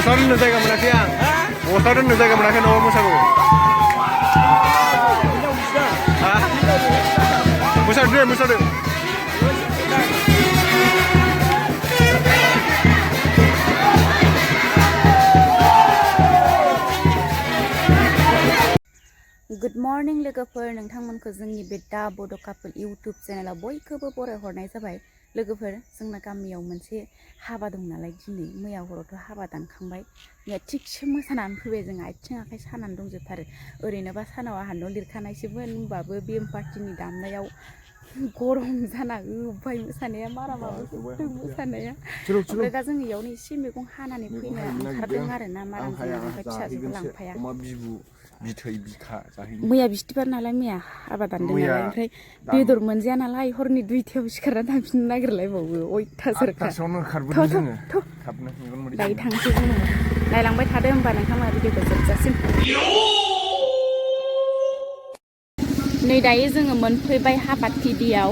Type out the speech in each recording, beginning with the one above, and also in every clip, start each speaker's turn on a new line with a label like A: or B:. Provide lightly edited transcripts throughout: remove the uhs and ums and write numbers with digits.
A: बस्ताव दोननो जायगा मोनाखै आं बस्ताव दोननो जायगा मोनाखै न'आव मोसागौ मोसादो दे मोसादो
B: गुड मर्निं लोगोफोर नोंथांमोनखौ जोंनि बे दा बड' कापोल इउटुब चेनेलाव बयखौबो बरायहरनाय जाबाय लोगोफोर जोंना गामियाव मोनसे हाबा दं नालाय दिनै मैया हरावथ' हाबा दानखांबाय मैया थिगसे मोसानानै फैबाय जों आथिं आखाइ सानानै दंजोबथारो ओरैनोबा सानाव आंहा न' लिरखानायसोमोन होमबाबो बेम पार्टिनि दामनायाव गरम जाना होबाय मोसानाया मारा माबा मोसानाया ओमफ्राय दा जों इयावनो एसे मैगं हानानै फैनो ओंखारदों आरो ना मारा जोंना ओमफ्राय फिसाजोखौ लांफाया
A: बिथै बिखा जाहैनो
B: मैया बिस्थिबार नालाय मैया हाबा दानदों नालाय ओमफ्राय बेदर मोनजाया नालाय हरनि 2टायाव सिखारना थांफिननो नागिरलायबावो अयथासारखा दायो थांसै जोङो नायलांबाय थादो होमबा नोंथांमोना भिडिअखौ जोबजासिम नै दायो जोङो मोनफैबाय हाबाथिलियाव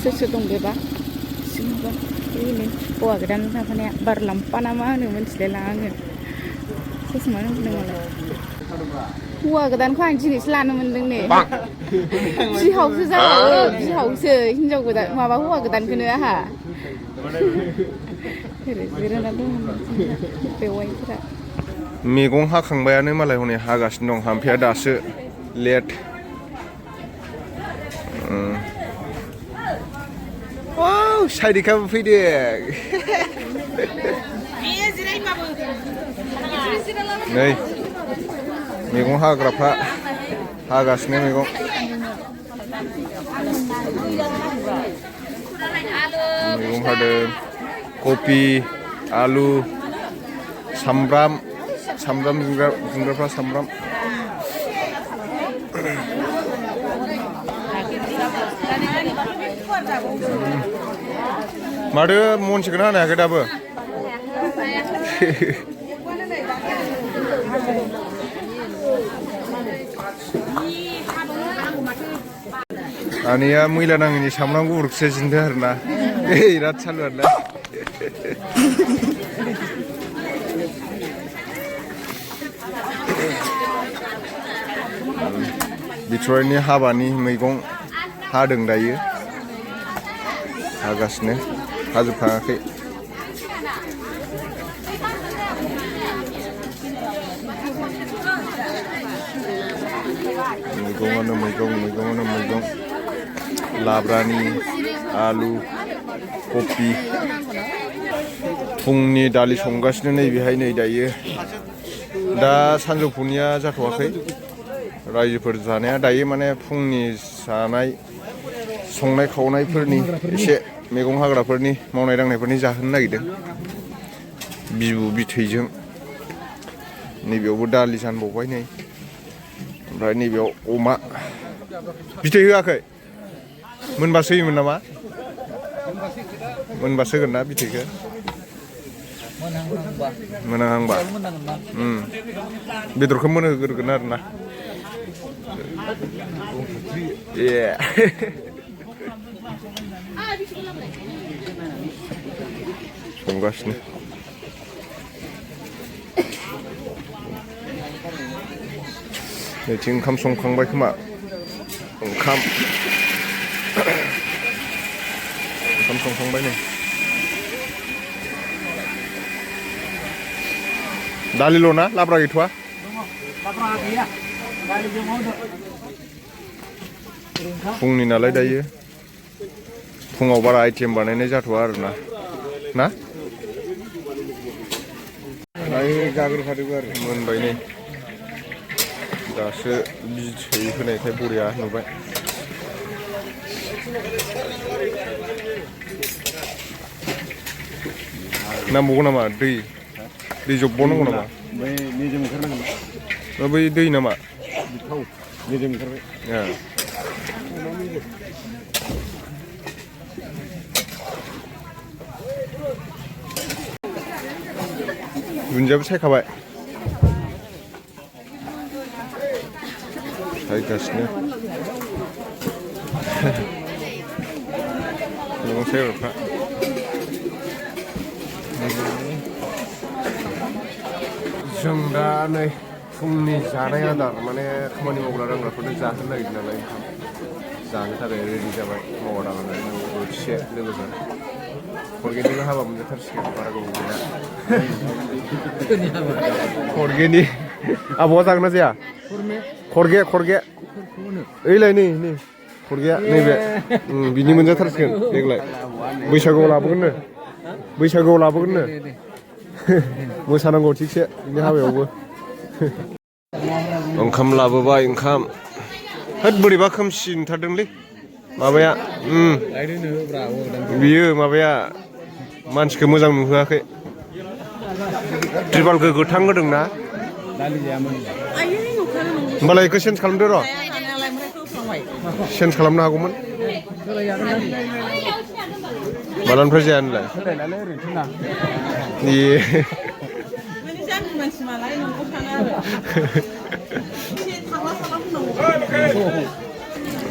B: सोर सोर दं बेबा सिङावबा बेनो हौवा गोदान थांफानाया बारलाम्फा ना मा होनो मिथिलायलाङा आङो ससमा होनदोंमोनलाय हौवा गोदानखौ आं दिनैसो लानो मोनदों ने बिहावसो जाबावो बिहावसो हिनजाव गोदान माबा हौवा गोदानखौनो आहा जिरायना दङ बेवाइफोरा
A: मैगं हाखांबायानो मालाय हनै हागासिनो दं हामफेया दासो लेट साइदिकाबो फैदो नै मैगं हाग्राफ्रा हागासिनो मैगं हादों कफि आलु सामब्राम दुंग्राफ्रा सामब्राम माथो मनसेखौनो हानो हायाखै दाबो आनैया मैला नाङैनि सामब्राम गुफुरखौसो जिन्दों आरोना बिराद सालु आरोना बिथराइनि हाबानि मैगं हादों दायो हागासिनो हाजोबखाङाखै मैगङानो मैगं लाब्रानि आलु कफि फुंनि दालि संगासिनो नै बेहाय नै दायो दा सानजौफुनिया जाथ'वाखै रायजोफोर जानाया दायो माने फुंनि जानाय संनाय खावनायफोरनि एसे मैगं हाग्राफोरनि मावनाय दांनायफोरनि जाहोनो नागिरदों बिबु बिथैजों नैबेयावबो दालि जानबावबाय नै ओमफ्राय नैबेयाव अमा बिथै होआखै मोनबासो होयोमोन नामा मोनबासो होगोन ना बिथैखौ मोनहांबा बेदरखौ मोनहोग्रोगोन आरोना संगासिनो नैथिं ओंखाम संखांबाय खोमा ओंखाम संखांबाय नै दालिल' ना लाब्रा गैथ'वा फुंनि नालाय दायो फुङाव बारा आइटेम बानायनाय जाथ'वा आरोना ना दायो जाग्रोखादोंबो आरो मोनबाय नै दासो बिदै होनायखाय बरिया नुबाय नांबावगौ नामा दै जब्बावनांगौ नामा बै दै नामा दुन्दियाबो सायखाबाय सायगासिनो मैगं सायग्राफ्रा जों दा नै फुंनि जानाय आदार माने खामानि मावग्रा दांग्राफोरनो जाहोनो नागिरदों नालाय ओंखाम जानो थाखाय रेडि जाबाय मावा दाङानो बोथिसे लोगोफोर खरगेनिबो हाबा मोनजाथारसिगोन बारा गोबाव गैला खरगेनि आबौआ जागोन ना जाया खरगे ओइलाय नै खरगेया नैबे बिनि मोनजाथारसिगोन देग्लाय बैसागुआव लाबोगोननो मोसानांगौ थिगसे बिनि हाबायावबो ओंखाम लाबोबाय ओंखाम होद बोरैबा खोमसि नुथारदोंलै माबाया बियो माबाया मानसिखौ मोजां नुहोआखै त्रिपालखौ गोथां होदों ना होमबालाय बेखौ चेन्ज खालामदो र' चेन्ज खालामनो हागौमोन मालानिफ्राय जाया होनलाय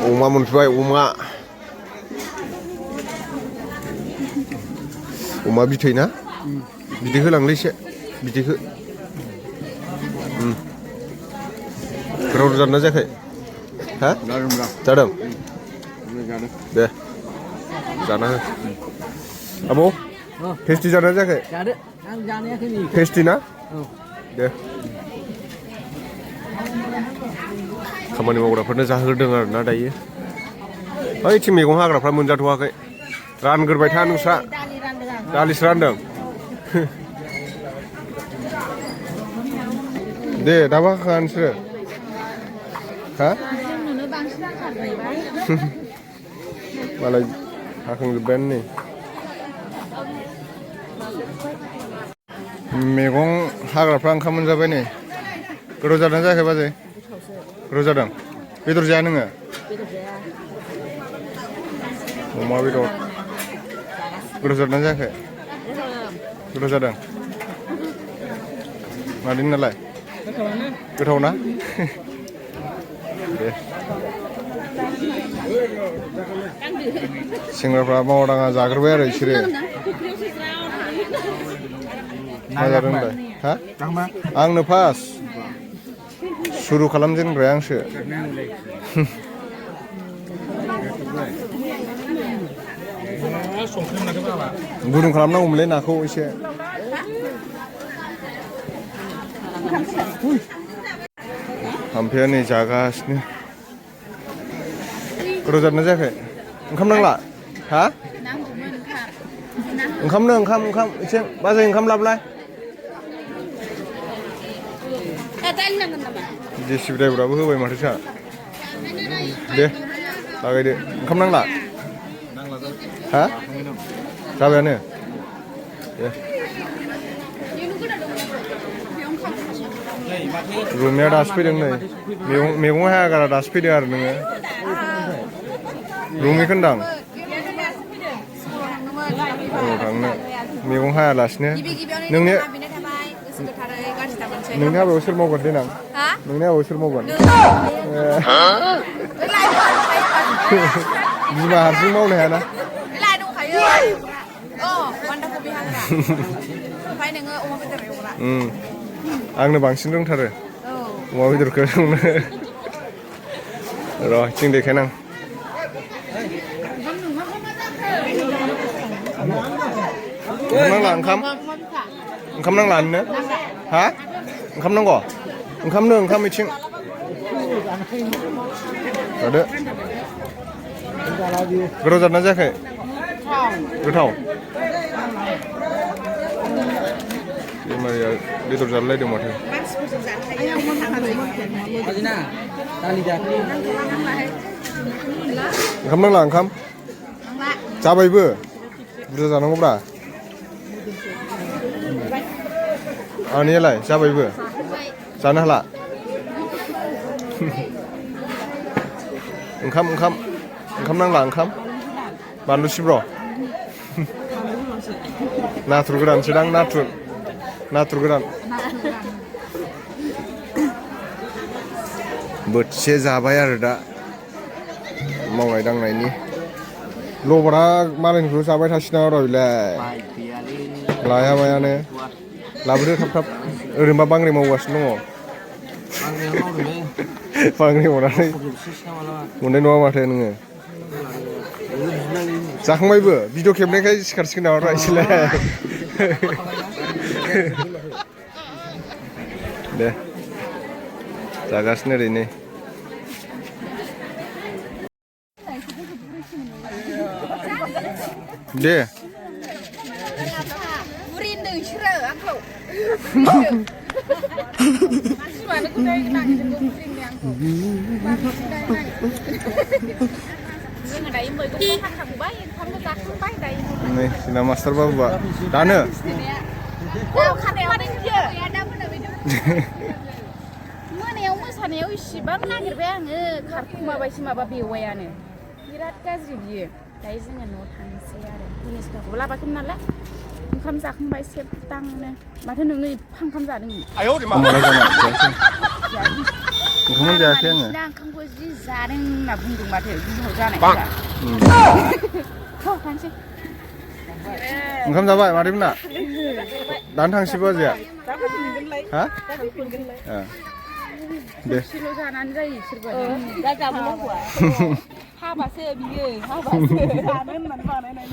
A: अमा मोनफैबाय अमा बिथै ना बिदै होलांलै एसे बिदैखौ गोथाव जादोंना जायाखै हा जादों दे जाना हो आबौ टेस्टि जादोंना जायाखै टेस्टि ना दे खामानि मावग्राफोरनो जाहोदों आरोना दायो ओइथिं मैगं हाग्राफ्रा मोनजाथ'वाखै रानग्रोबाय था नोंस्रा दालिसो रानदों दे दाबा हाखा नोंसोरो हा मालाय हाखांजोब्बायानो नै मैगं हाग्राफ्रा ओंखाम मोनजाबाय नै गोथाव जादों जायाखै बाजै गोथाव जादों बेदर जाया नोङो अमा बेदर गोथाव जादोंना जायाखै गोथाव जादों मादिन नालाय गोथाव ना दे सेंग्राफ्रा मावा दाङा जाग्रोबाय आरो बिसोरो मा जादों होनलाय हा आंनो फार्स्ट सुरु खालामजेनग्राया आंसो गुदुं खालामनांगौमोनलै नाखौ एसे थाम्फैया नै जागासिनो गोथाव जादोंना जायाखै ओंखाम नांला हा ओंखामनो ओंखाम एसे बाजै ओंखाम लाबोलाय जेसिबि ड्राइभाराबो होबाय माथो सा दे लागायदो ओंखाम नांला हा जाबायानो दे रुमाया दासो फैदों नै मैगं हायागारा दासो फैदों आरो नोङो रुमिखौ होनदां थांनो मैगं हायालासिनो नोंनि हाबायाव सोर मावगोन देनां नोंनि हाबायाव सोर मावगोन बिमा हारसिं मावनो हायाना आंनो बांसिन रोंथारो अमा बेदरखौ संनो र' थिं देखायनां ओंखाम नांला नोंनो हा ओंखाम नांगौ ओंखाम इथिं जादो गोथाव जादोंना जायाखै गोथाव बेमारिया बेदर जालायलायदों माथो ओंखाम नांला ओंखाम जाबायबो बुरजा जानांगौब्रा आंनियालाय जाबायबो जानो हाला ओंखाम नांला ओंखाम बानलु सिब्र' नाथुर गोरानसोदां नाथुर गोरान बोथिसे जाबाय आरो दा मावनाय दांनायनि लबरा मालायनिखौ जाबाय थासिना र' बिलाय लाया मायानो लाबोदो थाब थाब ओरैनोबा बांग्रि मावगासिनो दङ बांग्रि मावनानै मोननाय नङा माथो नोङो जाखांबायबो भिडिअ खेबनायखाय सिखारसिगोन नामा एसेलाय दे जागासिनो ओरैनो दे
B: बुरिन्दों इसोरो आंखौ जोङो दायो मैगंखौ हाखांबाय ओंखामबो जाखांबाय दायो
A: नै जोंना मास्टार बाबुआ दानो
B: मोनायाव मोसानायाव इसिबां नागिरबाय आङो खारखुमाबायसो माबा बेवायानो बिराद गाज्रि बियो दायो जोङो न'आव थांनोसै आरो मिनिस्टारखौबो लाबाखैमोन नालाय ओंखाम जाखांबाय सेबदांनो माथो नोङो एफा ओंखाम जादों
A: ओंखामखौनो जायाखै आङो
B: ओंखामखौ जि जादों होनना बुंदों माथो बिहर जानायफोरा थांसै
A: ओंखाम जाबाय मादैमोना दानो थांसै बाजैया हा दे
B: एसेल' जानानै जायो सोरबा दा जाबोनो हाबासो बियो हाबासो जानो होननानै बानायनाय